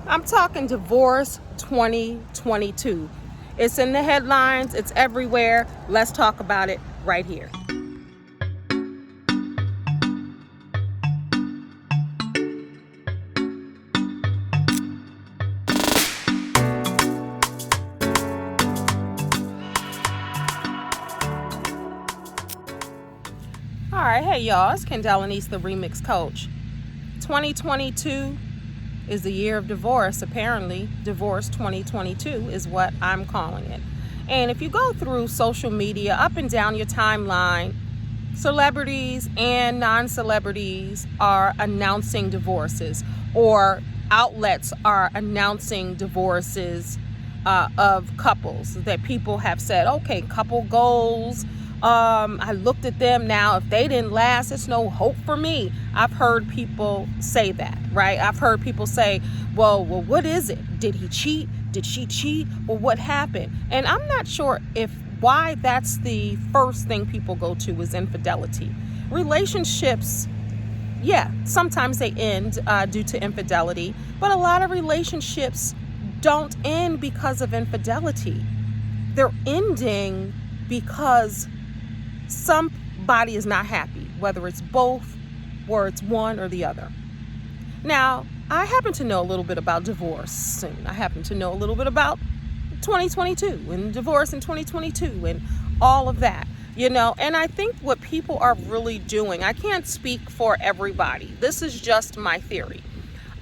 I'm talking divorce 2022. It's in the headlines, it's everywhere. Let's talk about it right here. All right, hey y'all, it's Kendall Anise, the Remix Coach. 2022 is the year of divorce. Apparently, divorce 2022 is what I'm calling it. And if you go through social media, up and down your timeline, celebrities and non-celebrities are announcing divorces, or outlets are announcing divorces of couples that people have said, okay, couple goals. I looked at them. Now, if they didn't last, it's no hope for me. I've heard people say that, right? I've heard people say, well, what is it? Did he cheat? Did she cheat? Well, what happened? And I'm not sure if why that's the first thing people go to is infidelity. Relationships, yeah, sometimes they end due to infidelity, but a lot of relationships don't end because of infidelity. They're ending because somebody is not happy, whether it's both or it's one or the other. Now, I happen to know a little bit about divorce, and I happen to know a little bit about 2022 and divorce in 2022 and all of that, and I think what people are really doing, I can't speak for everybody. This is just my theory.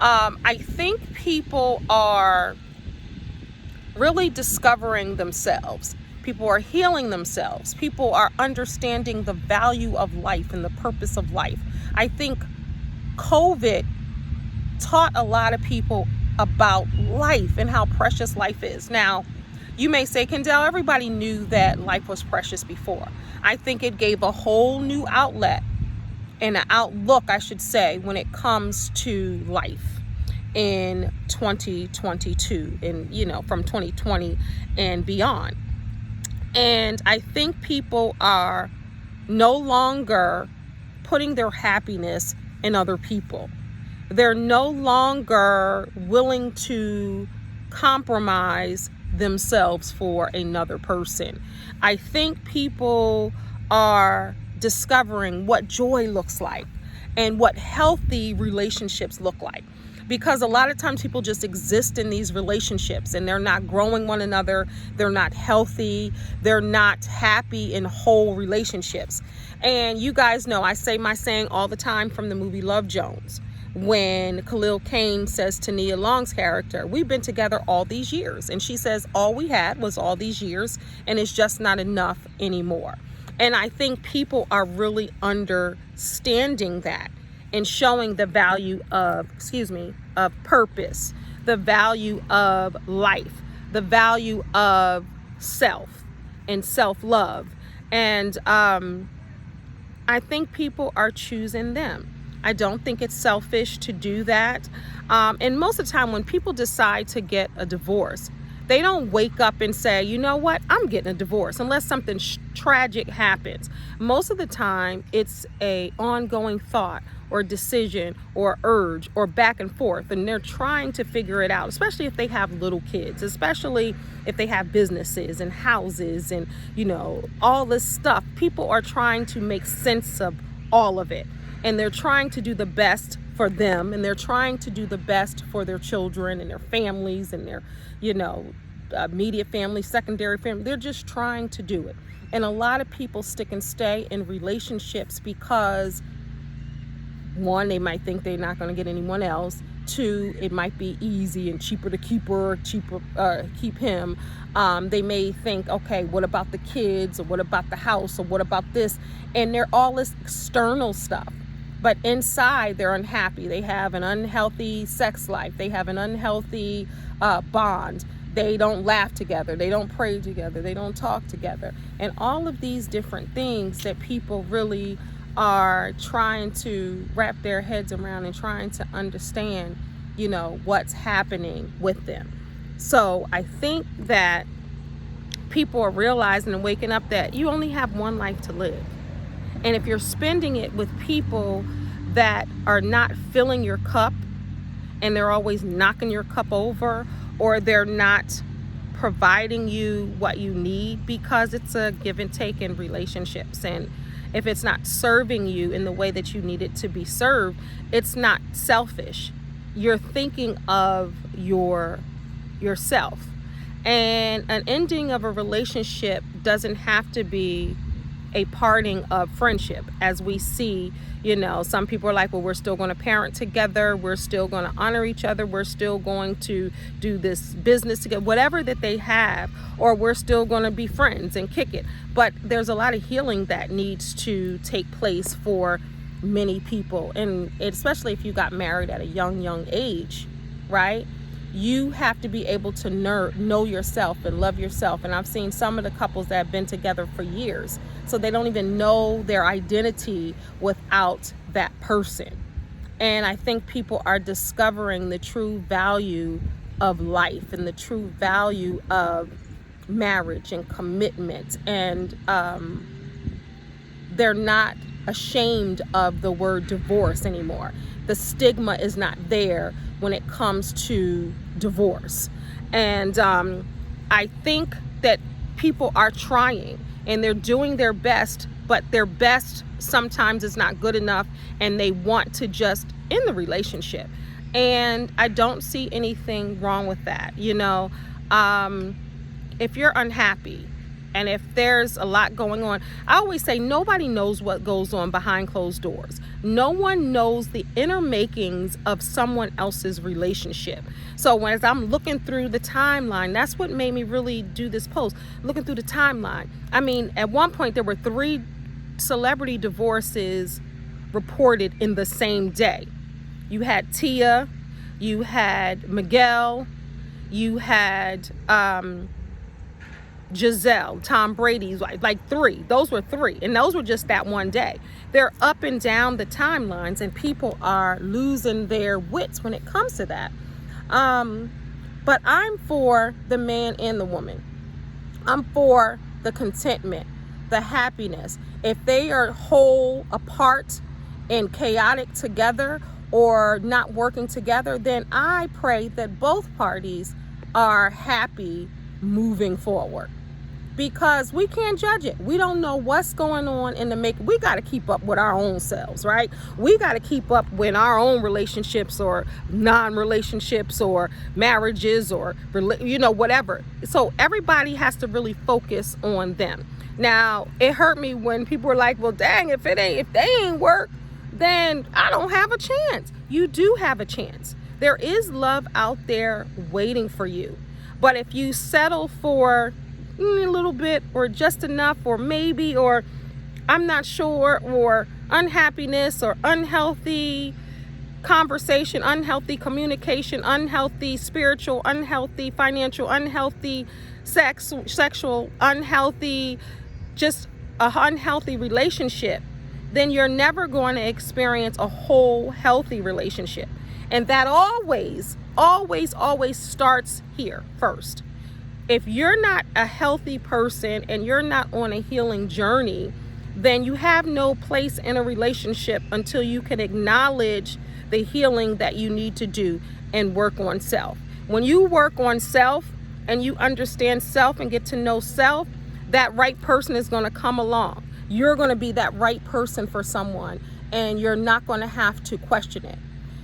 I think people are really discovering themselves. People are healing themselves. People are understanding the value of life and the purpose of life. I think COVID taught a lot of people about life and how precious life is. Now, you may say, Kendall, everybody knew that life was precious before. I think it gave a whole new outlet and an outlook, I should say, when it comes to life in 2022 and, from 2020 and beyond. And I think people are no longer putting their happiness in other people. They're no longer willing to compromise themselves for another person. I think people are discovering what joy looks like and what healthy relationships look like. Because a lot of times people just exist in these relationships and they're not growing one another. They're not healthy. They're not happy in whole relationships. And you guys know, I say my saying all the time from the movie Love Jones, when Khalil Kain says to Nia Long's character, we've been together all these years. And she says, all we had was all these years, and it's just not enough anymore. And I think people are really understanding that and showing the value of purpose, the value of life, the value of self and self-love. And I think people are choosing them. I don't think it's selfish to do that. And most of the time when people decide to get a divorce, they don't wake up and say, you know what, I'm getting a divorce, unless something tragic happens. Most of the time, it's a ongoing thought or decision or urge or back and forth, and they're trying to figure it out, especially if they have little kids, especially if they have businesses and houses and, all this stuff. People are trying to make sense of all of it, and they're trying to do the best for them, and they're trying to do the best for their children and their families and their, immediate family, secondary family. They're just trying to do it. And a lot of people stick and stay in relationships because, one, they might think they're not going to get anyone else. Two, it might be easy and cheaper to keep her, keep him. They may think, okay, what about the kids, or what about the house, or what about this? And they're all this external stuff. But inside, they're unhappy. They have an unhealthy sex life. They have an unhealthy bond. They don't laugh together. They don't pray together. They don't talk together. And all of these different things that people really are trying to wrap their heads around and trying to understand, what's happening with them. So I think that people are realizing and waking up that you only have one life to live. And if you're spending it with people that are not filling your cup and they're always knocking your cup over, or they're not providing you what you need, because it's a give and take in relationships. And if it's not serving you in the way that you need it to be served, it's not selfish. You're thinking of yourself. And an ending of a relationship doesn't have to be a parting of friendship. As we see, some people are like, well, we're still going to parent together, we're still going to honor each other, we're still going to do this business together, whatever that they have, or we're still going to be friends and kick it. But there's a lot of healing that needs to take place for many people, and especially if you got married at a young age, right? You have to be able to know yourself and love yourself. And I've seen some of the couples that have been together for years, so they don't even know their identity without that person. And I think people are discovering the true value of life and the true value of marriage and commitment. And they're not ashamed of the word divorce anymore. The stigma is not there when it comes to divorce. And I think that people are trying and they're doing their best, but their best sometimes is not good enough, and they want to just end the relationship. And I don't see anything wrong with that. If you're unhappy and if there's a lot going on, I always say nobody knows what goes on behind closed doors. No one knows the inner makings of someone else's relationship. So as I'm looking through the timeline, that's what made me really do this post, looking through the timeline. I mean, at one point there were 3 celebrity divorces reported in the same day. You had Tia, you had Miguel, you had Giselle, Tom Brady's wife, like 3. Those were 3, and those were just that one day. They're up and down the timelines, and people are losing their wits when it comes to that. But I'm for the man and the woman. I'm for the contentment, the happiness. If they are whole apart and chaotic together or not working together, then I pray that both parties are happy moving forward. Because we can't judge it. We don't know what's going on in the making. We got to keep up with our own selves, right? We got to keep up with our own relationships or non-relationships or marriages or, whatever. So everybody has to really focus on them. Now, it hurt me when people were like, well, dang, if they ain't work, then I don't have a chance. You do have a chance. There is love out there waiting for you. But if you settle for a little bit or just enough or maybe or I'm not sure or unhappiness or unhealthy conversation, unhealthy communication, unhealthy spiritual, unhealthy financial, unhealthy sexual, unhealthy, just an unhealthy relationship, then you're never going to experience a whole healthy relationship. And that always starts here first. If you're not a healthy person and you're not on a healing journey, then you have no place in a relationship until you can acknowledge the healing that you need to do and work on self. When you work on self and you understand self and get to know self, that right person is going to come along. You're going to be that right person for someone, and you're not going to have to question it.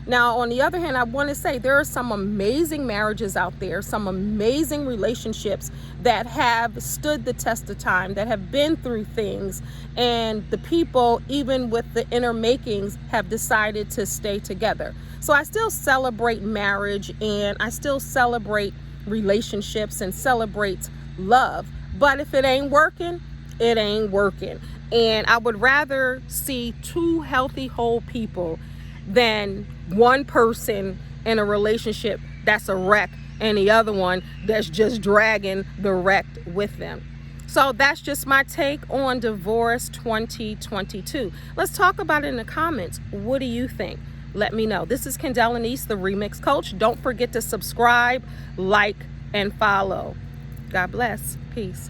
Now, on the other hand, I want to say there are some amazing marriages out there, some amazing relationships that have stood the test of time, that have been through things, and the people, even with the inner makings, have decided to stay together. So I still celebrate marriage, and I still celebrate relationships and celebrate love. But if it ain't working, it ain't working. And I would rather see 2 healthy, whole people than one person in a relationship that's a wreck and the other one that's just dragging the wreck with them. So that's just my take on Divorce 2022. Let's talk about it in the comments. What do you think? Let me know. This is Kendall Anise, the Remix Coach. Don't forget to subscribe, like, and follow. God bless. Peace.